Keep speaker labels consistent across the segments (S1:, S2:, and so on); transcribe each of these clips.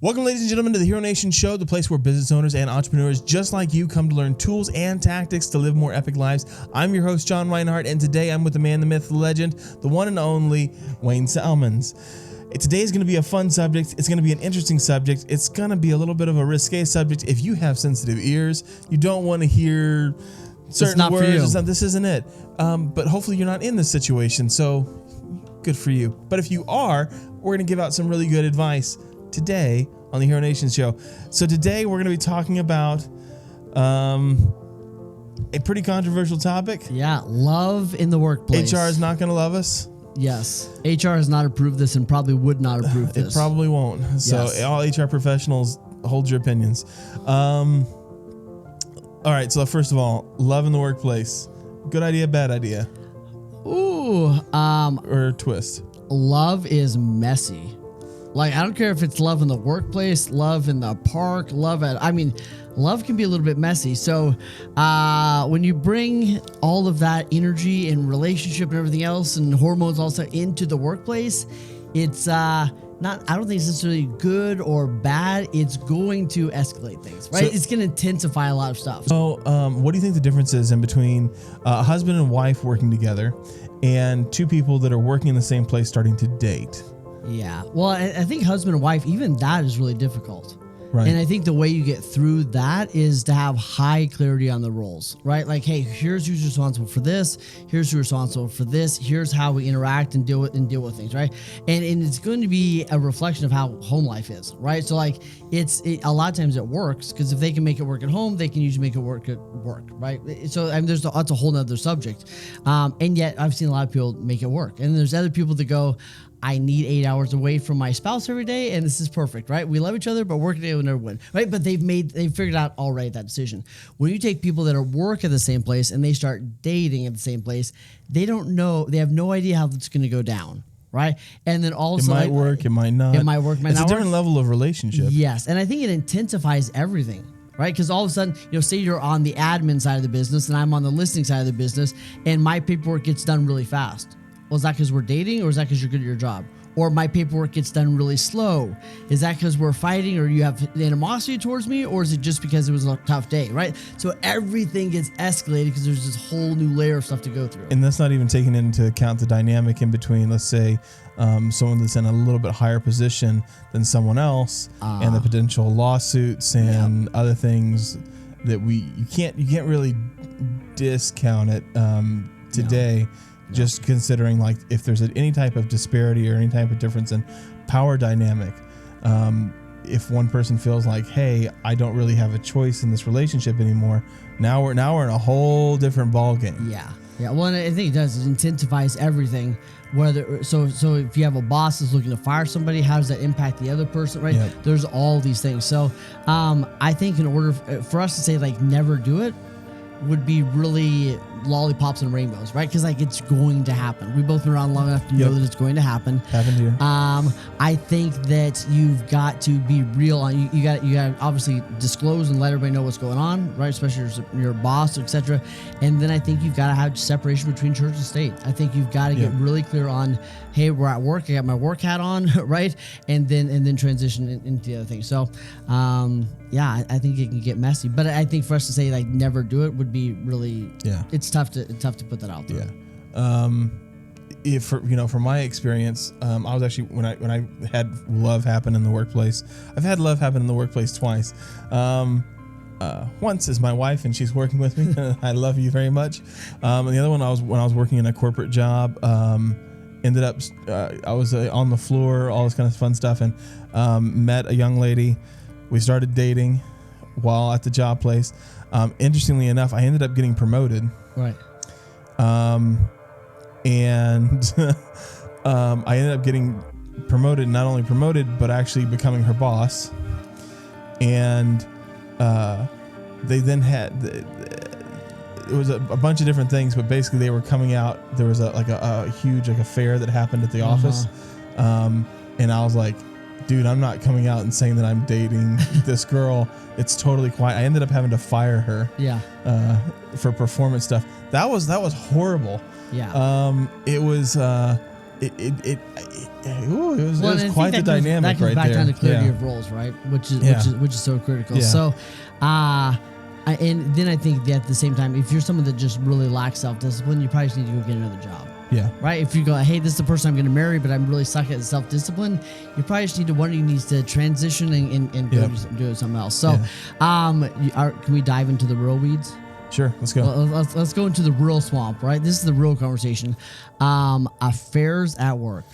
S1: Welcome, ladies and gentlemen, to the Hero Nation Show, the place where business owners and entrepreneurs just like you come to learn tools and tactics to live more epic lives. I'm your host, John Rinehart, and today I'm with the man, the myth, the legend, the one and only Wayne Salmons. Today is going to be a fun subject. It's going to be an interesting subject. It's going to be a little bit of a risque subject. If you have sensitive ears, you don't want to hear certain words. This isn't it. But hopefully you're not in this situation, so good for you. But if you are, we're going to give out some really good advice today on the Hero Nation Show. So today we're going to be talking about a pretty controversial topipic.
S2: Yeah, love in the workplace.
S1: HR is not going to love us.
S2: Yes, HR has not approved this and probably would not approve this.
S1: It probably won't. So yes. All HR professionals, hold your opinions. All right, so first of all, love in the workplace. Good idea, bad idea?
S2: Ooh.
S1: Or twist?
S2: Love is messy. Like, I don't care if it's love in the workplace, love in the park, love can be a little bit messy. So when you bring all of that energy and relationship and everything else and hormones also into the workplace, it's I don't think it's necessarily good or bad. It's going to escalate things, right? So, it's going to intensify a lot of stuff. So
S1: what do you think the difference is in between a husband and wife working together and two people that are working in the same place starting to date?
S2: Yeah. Well, I think husband and wife, even that is really difficult.
S1: Right.
S2: And I think the way you get through that is to have high clarity on the roles, right? Like, hey, here's who's responsible for this. Here's who's responsible for this. Here's how we interact and deal with things, right? And it's going to be a reflection of how home life is, right? So like, a lot of times it works because if they can make it work at home, they can usually make it work at work, right? So I mean, that's a whole nother subject. And yet I've seen a lot of people make it work. And there's other people that go, I need 8 hours away from my spouse every day, and this is perfect, right? We love each other, but working today will never win, right? But they've figured out already that decision. When you take people that are work at the same place and they start dating at the same place, they don't know, they have no idea how it's going to go down, right? And then also
S1: it might work, it might not.
S2: It might work, might not work.
S1: It's a different level of relationship.
S2: Yes, and I think it intensifies everything. Right? Because all of a sudden, say you're on the admin side of the business and I'm on the listing side of the business and my paperwork gets done really fast. Well, is that because we're dating or is that because you're good at your job? Or my paperwork gets done really slow. Is that because we're fighting or you have animosity towards me? Or is it just because it was a tough day, right? So everything gets escalated because there's this whole new layer of stuff to go through.
S1: And that's not even taking into account the dynamic in between, let's say, someone that's in a little bit higher position than someone else and the potential lawsuits and other things that you can't really discount it today. Just considering like if there's any type of disparity or any type of difference in power dynamic, if one person feels like, hey, I don't really have a choice in this relationship anymore, now we're in a whole different ball game.
S2: Yeah. Well, and I think it does. It intensifies everything. So if you have a boss that's looking to fire somebody, how does that impact the other person, right? Yep. There's all these things. So I think in order for us to say like never do it would be really lollipops and rainbows, right? Because like it's going to happen. We've both been around long enough to know that it's going to happen.
S1: Happened here.
S2: I think that you've got to be real on. You got to obviously disclose and let everybody know what's going on, right? Especially your boss, etc. And then I think you've got to have separation between church and state. I think you've got to get really clear on, hey, we're at work. I got my work hat on, right? And then transition into the other thing. So, I think it can get messy. But I think for us to say like never do it would be really, it's tough to put that out there.
S1: Yeah. From my experience, I was actually when I had love happen in the workplace. I've had love happen in the workplace twice. Once is my wife, and she's working with me. I love you very much. And the other one, when I was working in a corporate job. Ended up, I was on the floor, all this kind of fun stuff, and met a young lady. We started dating while at the job place. Interestingly enough, I ended up getting promoted.
S2: Right.
S1: And I ended up getting promoted, not only promoted, but actually becoming her boss. And they then had, it was a bunch of different things, but basically they were coming out. There was a huge affair that happened at the office. And I was like, dude, I'm not coming out and saying that I'm dating this girl. It's totally quiet. I ended up having to fire her. For performance stuff. That was horrible.
S2: Yeah.
S1: It was it was quite the dynamic
S2: that comes
S1: right
S2: back
S1: there.
S2: down to clarity of roles, right? Which is so critical.
S1: Yeah.
S2: So, and then I think that at the same time, if you're someone that just really lacks self-discipline, you probably just need to go get another job.
S1: Yeah.
S2: Right. If you go, hey, this is the person I'm going to marry, but I'm really stuck at self-discipline, you probably just need to, one of you needs to transition and go do something else. So, can we dive into the real weeds?
S1: Sure. Let's go.
S2: Let's go into the real swamp, right? This is the real conversation. Affairs at work.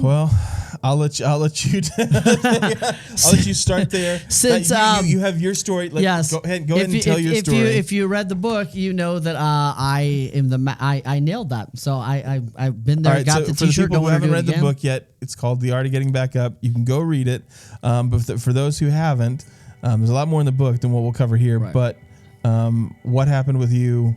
S1: Well, I'll let you I'll let you start there.
S2: Since
S1: you have your story.
S2: Yes.
S1: Go ahead and tell your story.
S2: If you read the book, you know that I nailed that. So I've been there.
S1: All right,
S2: got
S1: so
S2: the
S1: for the
S2: T-shirt.
S1: people who haven't read the
S2: again.
S1: book yet, it's called The Art of Getting Back Up. You can go read it. But for those who haven't, there's a lot more in the book than what we'll cover here.
S2: Right.
S1: But what happened with you?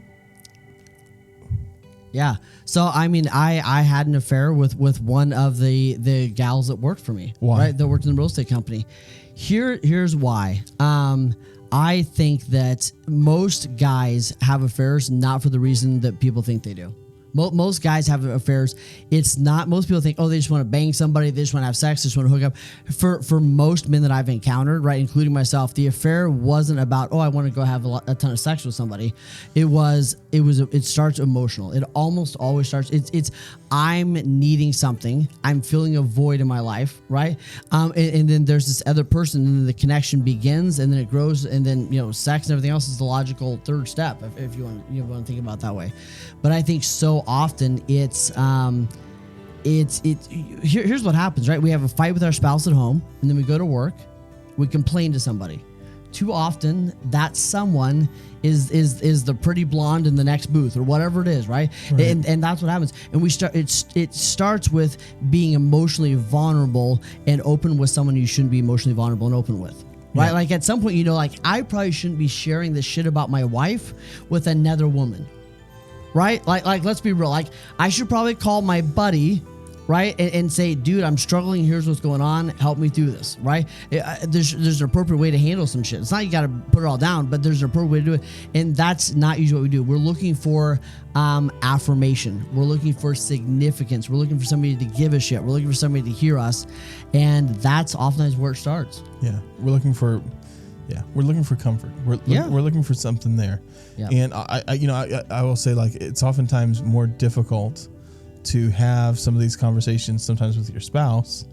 S2: Yeah. So I mean, I had an affair with one of the gals that worked for me.
S1: Why?
S2: Right, that worked in the real estate company. Here's why. I think that most guys have affairs not for the reason that people think they do. Most guys have affairs. It's not. Most people think, oh, they just want to bang somebody, they just want to have sex, they just want to hook up. For most men that I've encountered, right, including myself, the affair wasn't about, oh, I want to go have a ton of sex with somebody. It starts emotional. It almost always starts. It's I'm needing something. I'm feeling a void in my life, right? And then there's this other person, and then the connection begins, and then it grows, and then sex and everything else is the logical third step, if you want to think about it that way. But I think so often here's what happens, right? We have a fight with our spouse at home, and then we go to work, we complain to somebody. Too often that someone is the pretty blonde in the next booth or whatever it is, right? And that's what happens. And it starts with being emotionally vulnerable and open with someone you shouldn't be emotionally vulnerable and open with. Right? Like at some point, I probably shouldn't be sharing this shit about my wife with another woman. Right? Like let's be real. Like I should probably call my buddy, right? And say, dude, I'm struggling. Here's what's going on. Help me through this, right? There's an appropriate way to handle some shit. It's not you got to put it all down, but there's an appropriate way to do it. And that's not usually what we do. We're looking for affirmation. We're looking for significance. We're looking for somebody to give a shit. We're looking for somebody to hear us. And that's oftentimes where it starts.
S1: Yeah. We're looking for comfort. We're looking for something there. Yeah. And I will say, like, it's oftentimes more difficult to have some of these conversations sometimes with your spouse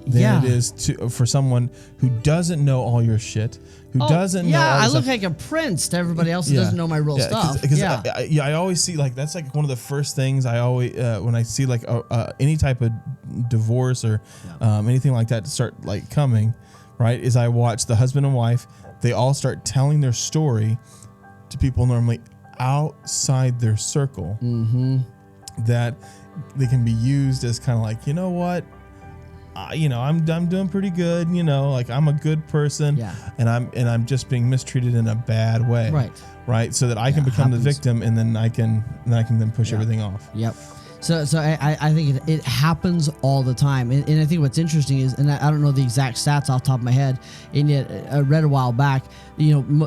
S1: than it is for someone who doesn't know all your shit, who doesn't know.
S2: Yeah, I look like a prince to everybody else who doesn't know my real stuff.
S1: I always see, like, that's like one of the first things I always when I see like any type of divorce or anything like that to start like coming, right, is I watch the husband and wife. They all start telling their story to people normally outside their circle, that they can be used as kind of like, you know what, I'm doing pretty good, like I'm a good person, and I'm just being mistreated in a bad way, right, so that I can become the victim, and then I can push everything off.
S2: Yep. So I think it happens all the time. And I think what's interesting is, and I don't know the exact stats off the top of my head, and yet I read a while back,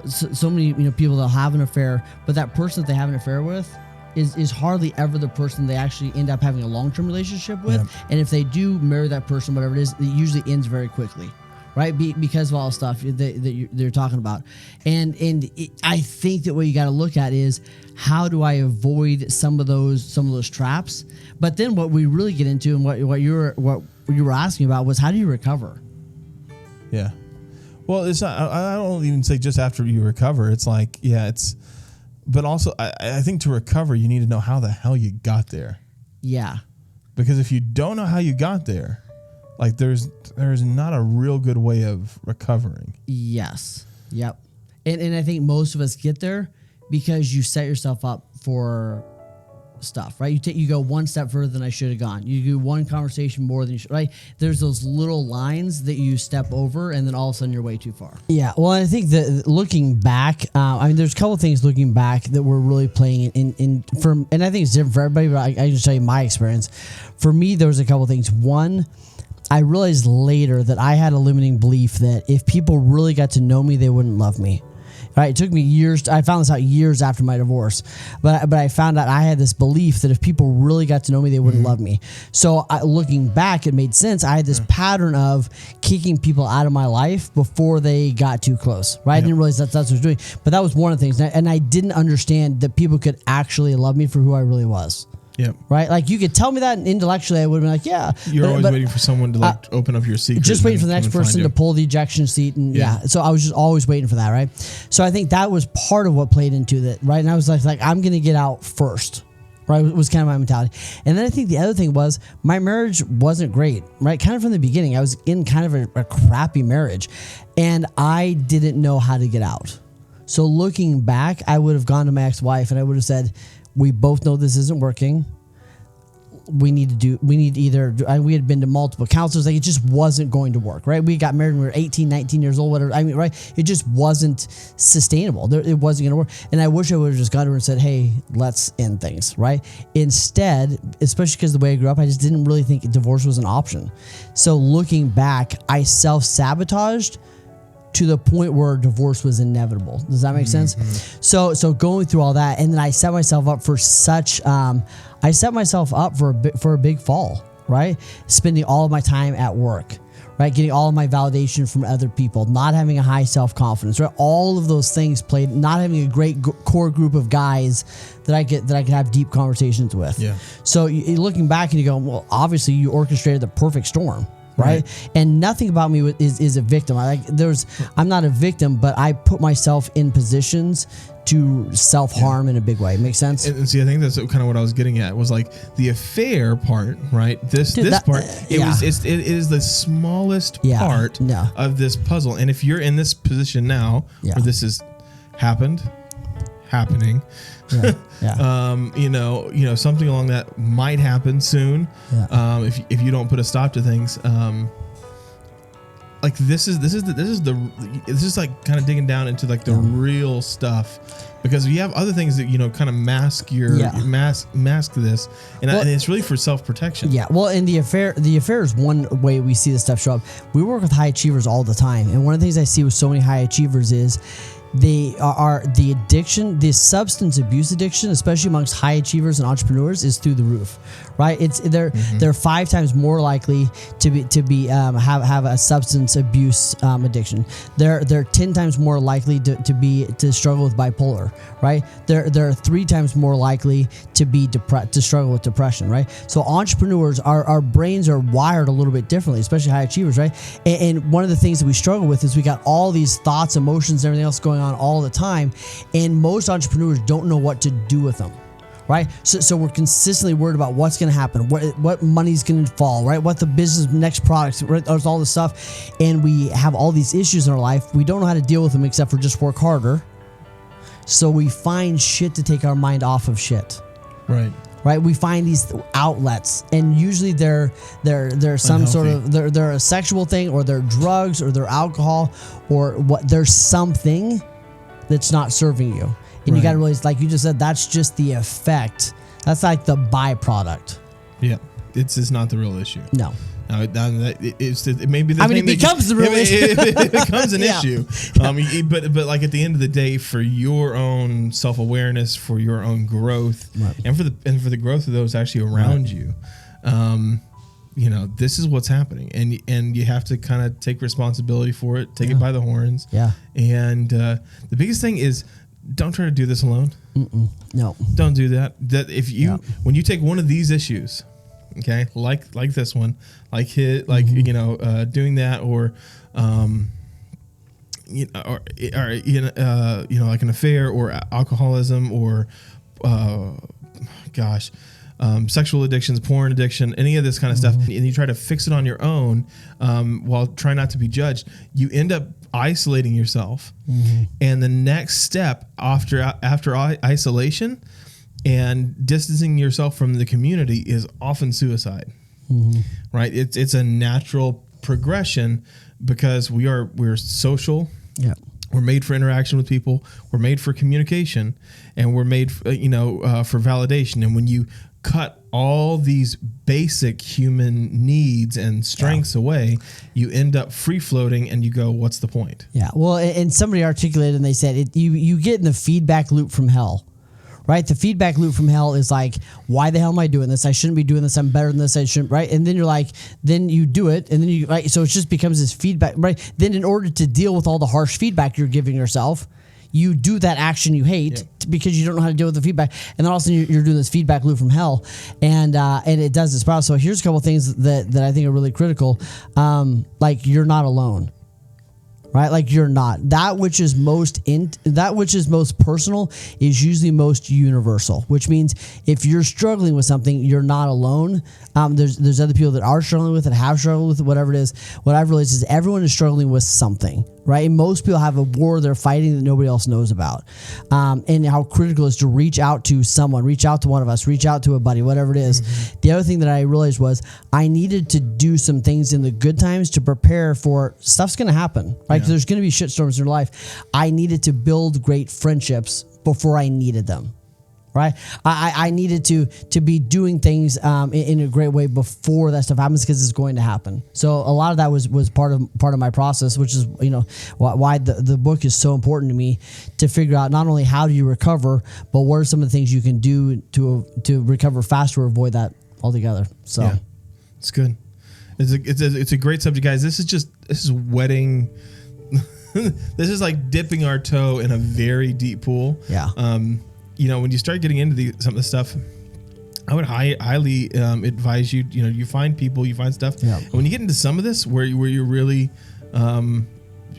S2: so many people that have an affair, but that person that they have an affair with is hardly ever the person they actually end up having a long-term relationship with. Yep. And if they do marry that person, whatever it is, it usually ends very quickly. Right, because of all the stuff that they're talking about, and I think that what you got to look at is, how do I avoid some of those traps? But then what we really get into, and what you were asking about, was, how do you recover?
S1: Yeah, well, it's not. I don't even say just after you recover. It's like, but also I think to recover, you need to know how the hell you got there. Yeah, because if you don't know how you got there, like there's not a real good way of recovering. Yes. Yep. And I think most of us get there because you set yourself up for stuff, right? You go one step further than I should have gone. You do one conversation more than you should, right? There's those little lines that you step over, and then all of a sudden you're way too far. Yeah. Well, I think that looking back, there's a couple of things looking back that we're really playing and I think it's different for everybody, but I just tell you my experience. For me, there was a couple of things. One, I realized later that I had a limiting belief that if people really got to know me, they wouldn't love me.
S2: Right? It took me years. I found this out years after my divorce, but I found out I had this belief that if people really got to know me, they wouldn't love me. So looking back, it made sense. I had this pattern of kicking people out of my life before they got too close. Right? I didn't realize that's what I was doing, but that was one of the things, and I didn't understand that people could actually love me for who I really was.
S1: Yep.
S2: Right? Like you could tell me that, and intellectually I would have been like, yeah.
S1: You're always waiting for someone to open up your secret.
S2: Just waiting for the next person to pull the ejection seat. And so I was just always waiting for that. Right. So I think that was part of what played into that. Right. And I was like, I'm going to get out first. Right. It was kind of my mentality. And then I think the other thing was my marriage wasn't great. Right. Kind of from the beginning, I was in kind of a crappy marriage and I didn't know how to get out. So looking back, I would have gone to my ex-wife and I would have said, we both know this isn't working. We had been to multiple counselors. Like it just wasn't going to work, right? We got married when we were 18, 19 years old, whatever. I mean, right? It just wasn't sustainable. It wasn't going to work. And I wish I would have just gone to her and said, hey, let's end things, right? Instead, especially because the way I grew up, I just didn't really think divorce was an option. So looking back, I self-sabotaged to the point where divorce was inevitable. Does that make sense? So going through all that, and then I set myself up for for a big fall, right? Spending all of my time at work, right? Getting all of my validation from other people, not having a high self-confidence, right? All of those things played, not having a great core group of guys that I could have deep conversations with. Yeah. So you're looking back and you go, well, obviously you orchestrated the perfect storm. Right? And nothing about me is a victim. I'm not a victim, but I put myself in positions to self-harm in a big way. Makes sense?
S1: And see, I think that's kind of what I was getting at was like the affair part, right? This part, it is the smallest part of this puzzle. And if you're in this position now, where this is happening, something along that might happen soon. If you don't put a stop to things, like this is like kind of digging down into like the real stuff, because you have other things that kind of mask this, and it's really for self-protection.
S2: Yeah. Well, and the affair is one way we see this stuff show up. We work with high achievers all the time, and one of the things I see with so many high achievers is they are the addiction, the substance abuse addiction, especially amongst high achievers and entrepreneurs, is through the roof, right? They're 5 times more likely to have a substance abuse addiction. They're 10 times more likely to struggle with bipolar, right? They're 3 times more likely to struggle with depression, right? So entrepreneurs, our brains are wired a little bit differently, especially high achievers, right? And one of the things that we struggle with is we got all these thoughts, emotions, and everything else going on all the time, and most entrepreneurs don't know what to do with them, right? So we're consistently worried about what's going to happen, what money's going to fall, right? What the business next products, right? There's all this stuff, and we have all these issues in our life. We don't know how to deal with them except for just work harder. So we find shit to take our mind off of shit,
S1: right?
S2: Right, we find these outlets, and usually they're some sort of they're a sexual thing, or they're drugs, or they're alcohol, or what. There's something that's not serving you, and you got to realize, like you just said, that's just the effect. That's like the byproduct.
S1: Yeah, it's not the real issue.
S2: No.
S1: It may be the
S2: thing. It becomes the real issue.
S1: It becomes an issue. But like at the end of the day, for your own self-awareness, for your own growth, and for the growth of those actually around you, this is what's happening, and you have to kind of take responsibility for it, take it by the horns. Yeah. And the biggest thing is, don't try to do this alone.
S2: No.
S1: Don't do that. When you take one of these issues, okay, like this one, like doing that, or like an affair, or alcoholism, or sexual addictions, porn addiction, any of this kind of stuff, and you try to fix it on your own, while trying not to be judged, you end up isolating yourself. And the next step after isolation and distancing yourself from the community is often suicide. Right? It's a natural progression, because we're social. Yeah. We're made for interaction with people. We're made for communication, and we're made for validation. And when you cut all these basic human needs and strengths away, you end up free floating and you go, what's the point?
S2: Yeah. Well, and somebody articulated and they said, you get in the feedback loop from hell. Right? The feedback loop from hell is like, why the hell am I doing this? I shouldn't be doing this. I'm better than this. I shouldn't, right? And then you're like, then you do it. And then you, right? So it just becomes this feedback, right? Then in order to deal with all the harsh feedback you're giving yourself, you do that action you hate because you don't know how to deal with the feedback. And then all of a sudden you're doing this feedback loop from hell. And it does this problem. So here's a couple of things that I think are really critical. Like you're not alone. Right, like you're not. That which is most personal is usually most universal. Which means if you're struggling with something, you're not alone. There's other people that are struggling with it, have struggled with it, whatever it is. What I've realized is everyone is struggling with something. Right, and most people have a war they're fighting that nobody else knows about. And how critical it is to reach out to someone, reach out to one of us, reach out to a buddy, whatever it is. Mm-hmm. The other thing that I realized was I needed to do some things in the good times to prepare for stuff's going to happen. Right. There's going to be shitstorms in your life. I needed to build great friendships before I needed them. Right, I needed to be doing things in a great way before that stuff happens because it's going to happen. So a lot of that was part of my process, which is why the book is so important to me, to figure out not only how do you recover, but what are some of the things you can do to recover faster or avoid that altogether. So
S1: yeah, it's good. It's a great subject, guys. This is wetting. This is like dipping our toe in a very deep pool.
S2: Yeah.
S1: When you start getting into some of the stuff, I would highly advise you. You find people, you find stuff. Yeah. And when you get into some of this, where you're really, where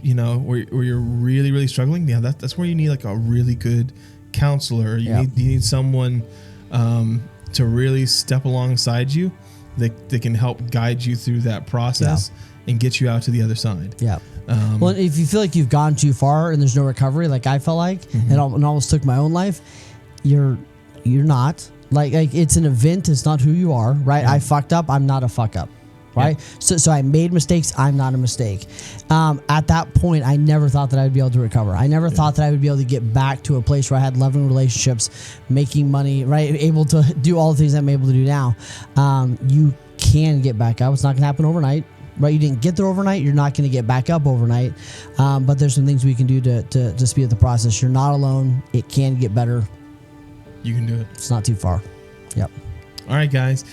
S1: you're really, really struggling, that's where you need like a really good counselor. You need someone to really step alongside you that can help guide you through that process and get you out to the other side.
S2: Yeah. Well, if you feel like you've gone too far and there's no recovery, like I felt like, and almost took my own life, you're not. Like it's an event. It's not who you are, right? I fucked up. I'm not a fuck up, right? Yeah. So I made mistakes. I'm not a mistake. At that point, I never thought that I'd be able to recover. I never thought that I would be able to get back to a place where I had loving relationships, making money, right? Able to do all the things I'm able to do now. You can get back up. It's not going to happen overnight. Right, you didn't get there overnight. You're not going to get back up overnight, but there's some things we can do to speed up the process. You're not alone. It can get better.
S1: You can do it.
S2: It's not too far. Yep.
S1: All right, guys.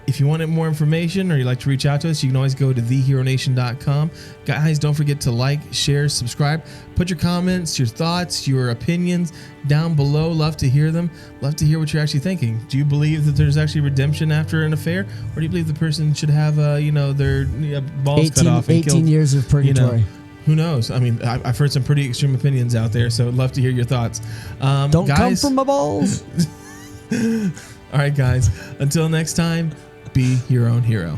S1: If you wanted more information or you'd like to reach out to us, you can always go to theheronation.com. Guys, don't forget to like, share, subscribe. Put your comments, your thoughts, your opinions down below. Love to hear them. Love to hear what you're actually thinking. Do you believe that there's actually redemption after an affair? Or do you believe the person should have, their balls cut off and
S2: 18
S1: killed?
S2: Years of purgatory.
S1: Who knows? I mean, I've heard some pretty extreme opinions out there, so I'd love to hear your thoughts.
S2: Don't come from my balls.
S1: All right, guys. Until next time, be your own hero.